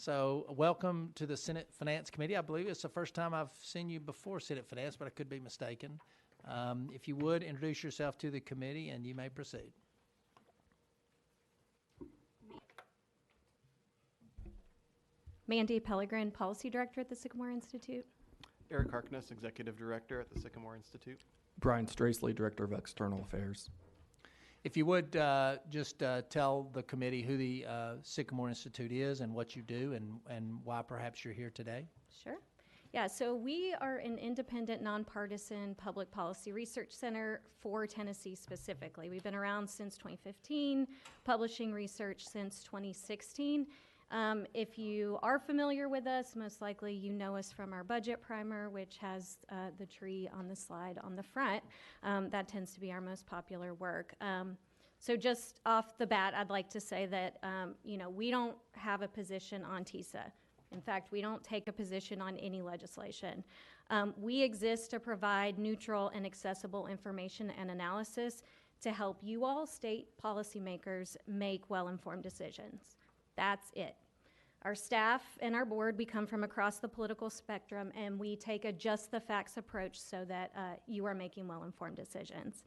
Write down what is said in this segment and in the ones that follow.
So welcome to the Senate Finance Committee. I believe it's the first time I've seen you before Senate Finance, but I could be mistaken. If you would, introduce yourself to the committee and you may proceed. Mandy Pellegrin, Policy Director at the Sycamore Institute. Eric Harkness, Executive Director at the Sycamore Institute. Brian Stracely, Director of External Affairs. If you would just tell the committee who the Sycamore Institute is and what you do and why perhaps you're here today. Sure. Yeah, so we are an independent, nonpartisan public policy research center for Tennessee specifically. We've been around since 2015, publishing research since 2016. If you are familiar with us, most likely you know us from our budget primer, which has the tree on the slide on the front. That tends to be our most popular work. So just off the bat, I'd like to say that, we don't have a position on TISA. In fact, we don't take a position on any legislation. We exist to provide neutral and accessible information and analysis to help you all, state policymakers, make well-informed decisions. That's it. Our staff and our board, we come from across the political spectrum, and we take a just the facts approach so that you are making well-informed decisions.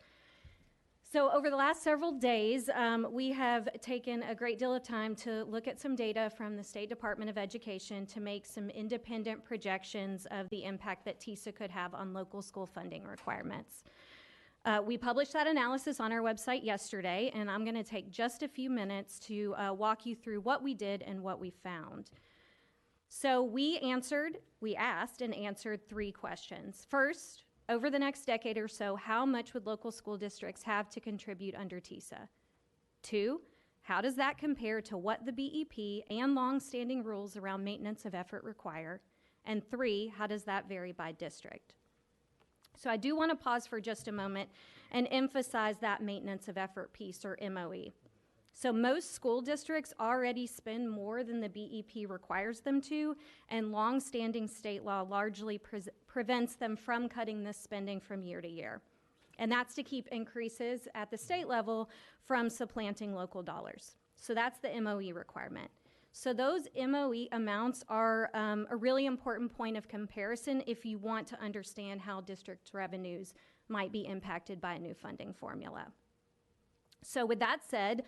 So over the last several days, we have taken a great deal of time to look at some data from the State Department of Education to make some independent projections of the impact that TISA could have on local school funding requirements. We published that analysis on our website yesterday, and I'm going to take just a few minutes to walk you through what we did and what we found. So we asked and answered 3 questions. First, over the next decade or so, how much would local school districts have to contribute under TISA? 2, how does that compare to what the BEP and long-standing rules around maintenance of effort require? And 3, how does that vary by district? So I do want to pause for just a moment and emphasize that maintenance of effort piece, or MOE. So most school districts already spend more than the BEP requires them to, and long-standing state law largely prevents them from cutting this spending from year to year. And that's to keep increases at the state level from supplanting local dollars. So that's the MOE requirement. So those MOE amounts are a really important point of comparison if you want to understand how district revenues might be impacted by a new funding formula. So with that said,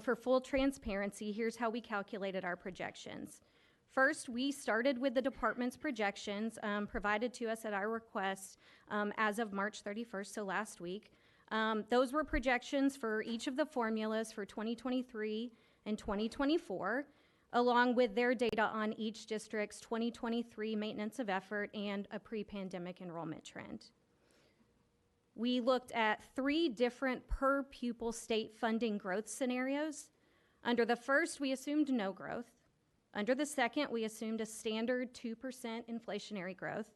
for full transparency, here's how we calculated our projections. First, we started with the department's projections provided to us at our request as of March 31st, so last week. Those were projections for each of the formulas for 2023 and 2024, along with their data on each district's 2023 maintenance of effort and a pre-pandemic enrollment trend. We looked at 3 different per pupil state funding growth scenarios. Under the first, we assumed no growth. Under the second, we assumed a standard 2% inflationary growth.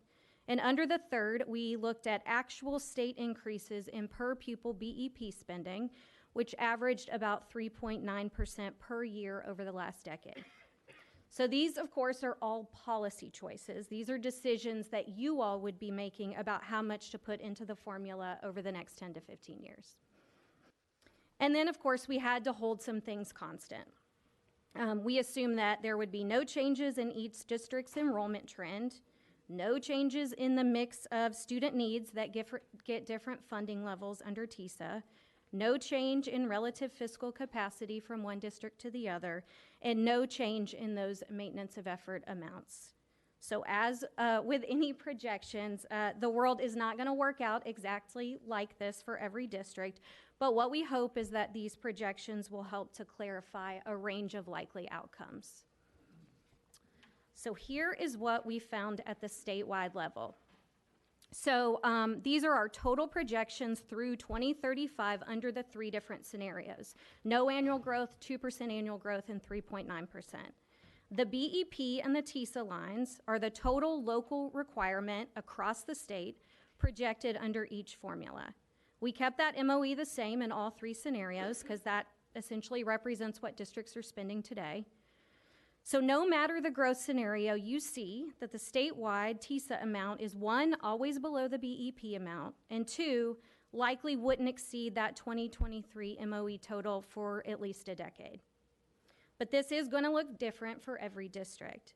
And under the third, we looked at actual state increases in per pupil BEP spending, which averaged about 3.9% per year over the last decade. So these, of course, are all policy choices. These are decisions that you all would be making about how much to put into the formula over the next 10 to 15 years. And then, of course, we had to hold some things constant. We assumed that there would be no changes in each district's enrollment trend, no changes in the mix of student needs that get different funding levels under TISA, no change in relative fiscal capacity from one district to the other, and no change in those maintenance of effort amounts. So as with any projections, the world is not going to work out exactly like this for every district, but what we hope is that these projections will help to clarify a range of likely outcomes. So here is what we found at the statewide level. So these are our total projections through 2035 under the 3 different scenarios. No annual growth, 2% annual growth, and 3.9%. The BEP and the TISA lines are the total local requirement across the state projected under each formula. We kept that MOE the same in all 3 scenarios because that essentially represents what districts are spending today. So no matter the growth scenario, you see that the statewide TISA amount is 1, always below the BEP amount, and 2, likely wouldn't exceed that 2023 MOE total for at least a decade. But this is going to look different for every district.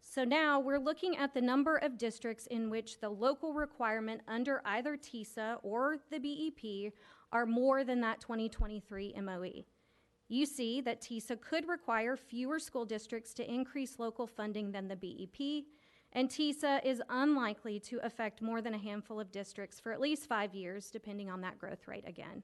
So now we're looking at the number of districts in which the local requirement under either TISA or the BEP are more than that 2023 MOE. You see that TISA could require fewer school districts to increase local funding than the BEP, and TISA is unlikely to affect more than a handful of districts for at least 5 years, depending on that growth rate again.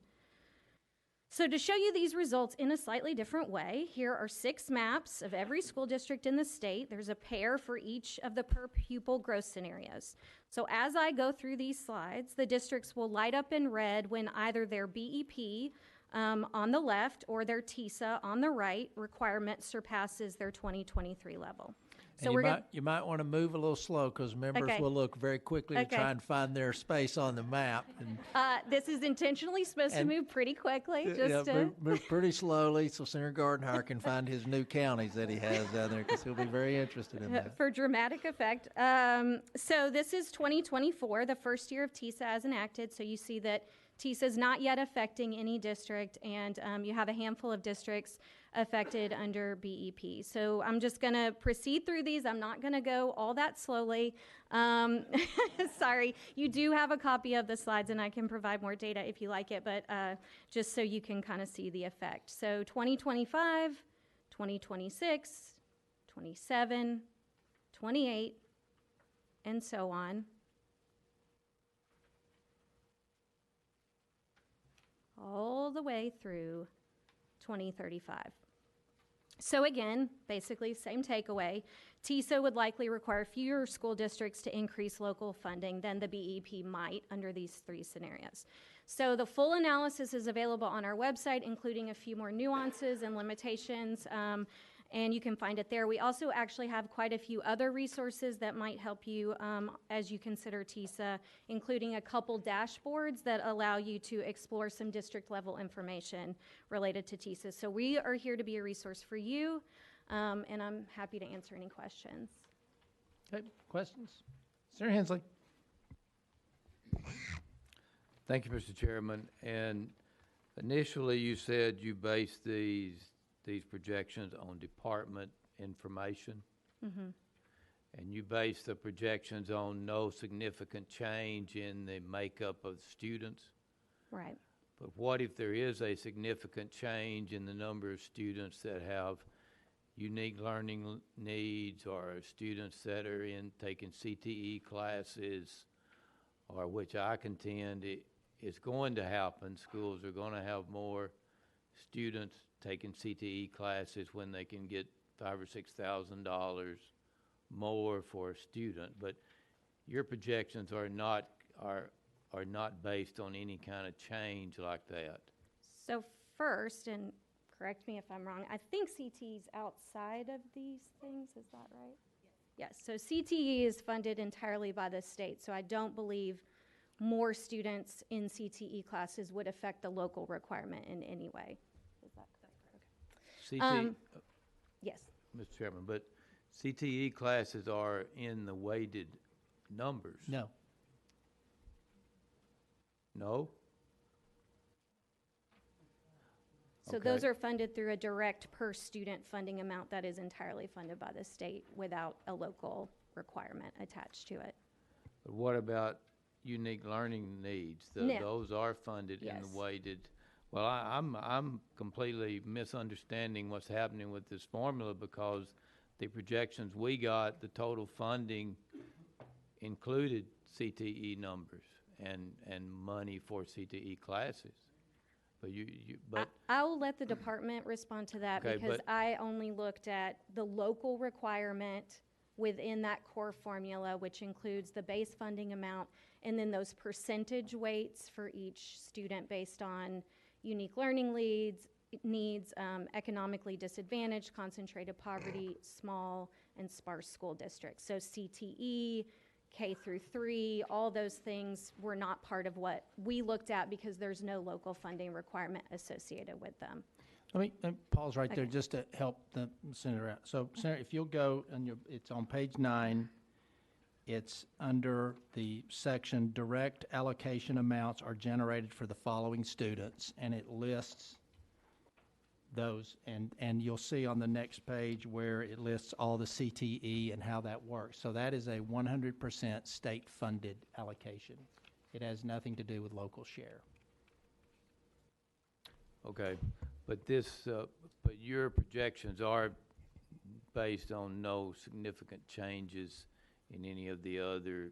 So to show you these results in a slightly different way, here are 6 maps of every school district in the state. There's a pair for each of the per pupil growth scenarios. So as I go through these slides, the districts will light up in red when either their BEP on the left or their TISA on the right requirement surpasses their 2023 level. So you might want to move a little slow because members will look very quickly to try and find their space on the map. And, this is intentionally supposed to move pretty quickly. Move pretty slowly so Senator Gardenhire can find his new counties that he has down there because he'll be very interested in that. For dramatic effect. So this is 2024, the first year of TISA as enacted. So you see that TISA is not yet affecting any district, and you have a handful of districts affected under BEP. So I'm just going to proceed through these. I'm not going to go all that slowly. Sorry, you do have a copy of the slides, and I can provide more data if you like it, but just so you can kind of see the effect. So 2025, 2026, 27, 28, and so on. All the way through 2035. So again, basically same takeaway. TISA would likely require fewer school districts to increase local funding than the BEP might under these 3 scenarios. So the full analysis is available on our website, including a few more nuances and limitations, and you can find it there. We also actually have quite a few other resources that might help you as you consider TISA, including a couple dashboards that allow you to explore some district level information related to TISA. So we are here to be a resource for you, and I'm happy to answer any questions. Okay, questions? Senator Hensley. Thank you, Mr. Chairman. And initially you said you based these projections on department information. Mm-hmm. And you base the projections on no significant change in the makeup of students. Right. But what if there is a significant change in the number of students that have unique learning needs, or students that are taking CTE classes, or which I contend is going to happen? Schools are going to have more students taking CTE classes when they can get $5,000 or $6,000 more for a student. But your projections are not based on any kind of change like that. So first, and correct me if I'm wrong, I think CTE is outside of these things, is that right? Yes. So CTE is funded entirely by the state, so I don't believe more students in CTE classes would affect the local requirement in any way. Is that correct? Okay. Yes. Mr. Chairman, but CTE classes are in the weighted numbers. No. No? So Okay. those are funded through a direct per student funding amount that is entirely funded by the state without a local requirement attached to it. But what about unique learning needs? No. Those are funded in Yes. the weighted. Well, I'm completely misunderstanding what's happening with this formula, because the projections we got, the total funding included CTE numbers and money for CTE classes. But I'll let the department respond to that, Okay, because but- I only looked at the local requirement within that core formula, which includes the base funding amount and then those percentage weights for each student based on unique learning needs, economically disadvantaged, concentrated poverty, small and sparse school districts. So CTE, K through 3, all those things were not part of what we looked at because there's no local funding requirement associated with them. Let me pause right there Okay. just to help the Senator out. So, Senator, if you'll go, and it's on page 9, it's under the section direct allocation amounts are generated for the following students, and it lists those. And you'll see on the next page where it lists all the CTE and how that works. So that is a 100% state-funded allocation. It has nothing to do with local share. Okay, but but your projections are based on no significant changes in any of the other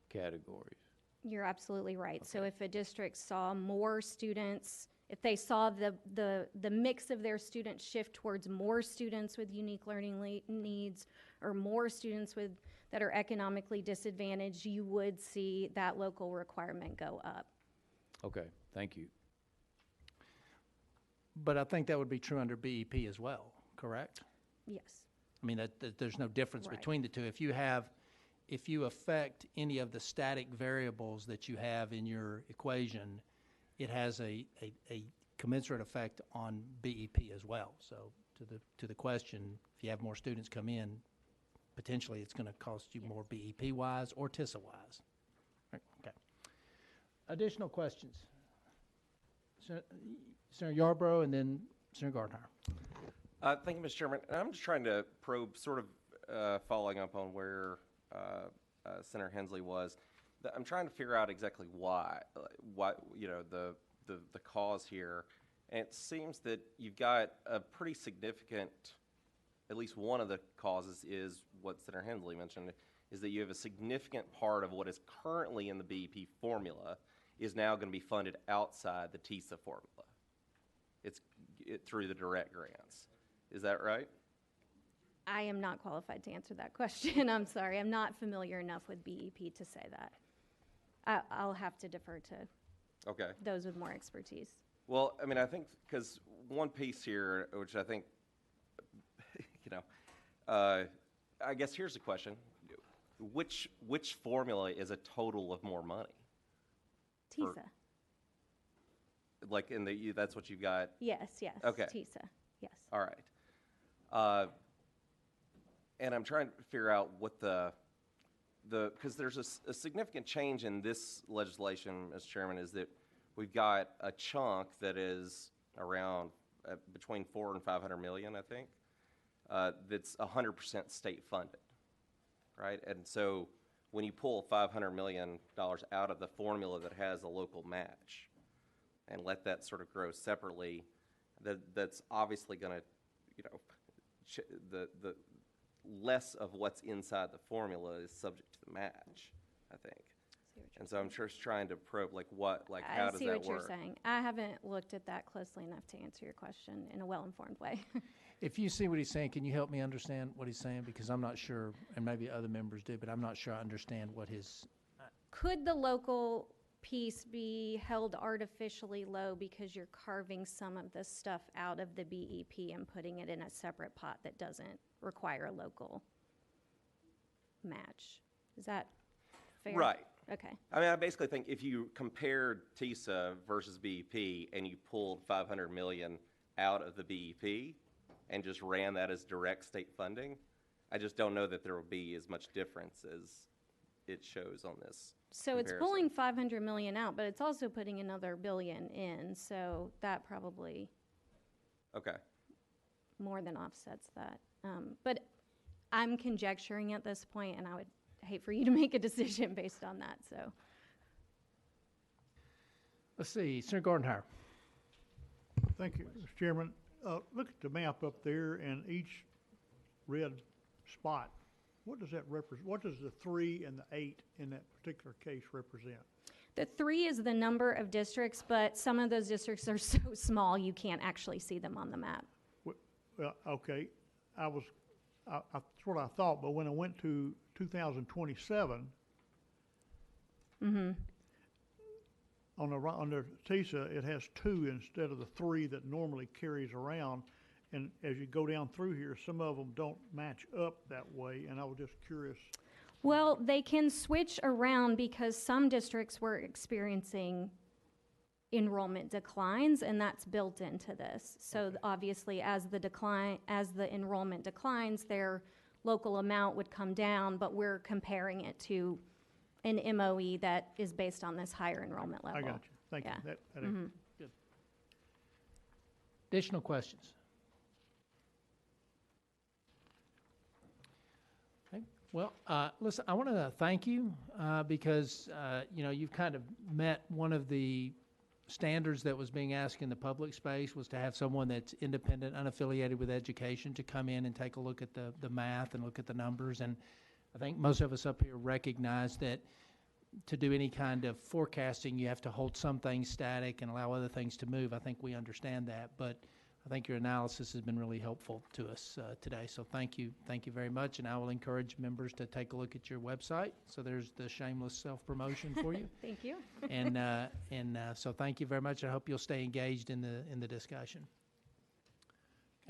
categories. You're absolutely right. So if a district saw more students, if they saw the mix of their students shift towards more students with unique learning needs or more students that are economically disadvantaged, you would see that local requirement go up. Okay, thank you. But I think that would be true under BEP as well, correct? Yes. I mean, that there's no difference Right. between the two. If you affect any of the static variables that you have in your equation, it has a commensurate effect on BEP as well. So to the question, if you have more students come in, potentially it's going to cost you more BEP-wise or TISA-wise. Okay. Additional questions? Senator Yarborough and then Senator Gardner. Thank you, Mr. Chairman. And I'm just trying to probe, sort of following up on where Senator Hensley was. I'm trying to figure out exactly why the cause here. And it seems that you've got a pretty significant, at least one of the causes is what Senator Hensley mentioned, is that you have a significant part of what is currently in the BEP formula is now going to be funded outside the TISA formula. It's through the direct grants. Is that right? I am not qualified to answer that question. I'm sorry. I'm not familiar enough with BEP to say that. I'll have to defer to those with more expertise. Well, I mean, I think because one piece here, which I think, I guess here's the question. Which formula is a total of more money? TISA. Like that's what you've got? Yes. Okay. TISA, yes. All right. And I'm trying to figure out what because there's a significant change in this legislation, Mr. Chairman, is that we've got a chunk that is around between $400 and $500 million, I think, that's 100% state funded, right? And so when you pull $500 million out of the formula that has a local match and let that sort of grow separately, that's obviously going to, the less of what's inside the formula is subject to the match, I think. And so I'm just trying to probe, how does that work? I see what you're saying. I haven't looked at that closely enough to answer your question in a well-informed way. If you see what he's saying, can you help me understand what he's saying? Because I'm not sure, and maybe other members do, but I'm not sure I understand what his... Could the local piece be held artificially low because you're carving some of the stuff out of the BEP and putting it in a separate pot that doesn't require a local match? Is that fair? Right. Okay. I mean, I basically think if you compared TISA versus BEP and you pulled $500 million out of the BEP and just ran that as direct state funding, I just don't know that there will be as much difference as it shows on this. So it's pulling $500 million out, but it's also putting another $1 billion in, so that probably more than offsets that. But I'm conjecturing at this point, and I would hate for you to make a decision based on that. So Let's see, Senator Gardner. Thank you, Mr. Chairman. Look at the map up there, and each red spot, what does that represent? What does the 3 and the 8 in that particular case represent? the 3 is the number of districts, but some of those districts are so small you can't actually see them on the map. Well, okay, that's what I thought, but when I went to 2027, on the TISA, it has 2 instead of the 3 that normally carries around. And as you go down through here, some of them don't match up that way, and I was just curious. Well, they can switch around because some districts were experiencing enrollment declines, and that's built into this. So obviously, as the enrollment declines, their local amount would come down, but we're comparing it to an MOE that is based on this higher enrollment level. I got you. Thank you. Yeah. That Good. Additional questions? Okay. Well, listen, I want to thank you because, you've kind of met one of the standards that was being asked in the public space was to have someone that's independent, unaffiliated with education to come in and take a look at the math and look at the numbers. And I think most of us up here recognize that to do any kind of forecasting, you have to hold some things static and allow other things to move. I think we understand that, but I think your analysis has been really helpful to us today. So thank you very much. And I will encourage members to take a look at your website. So there's the shameless self-promotion for you. Thank you. And so thank you very much. I hope you'll stay engaged in the discussion.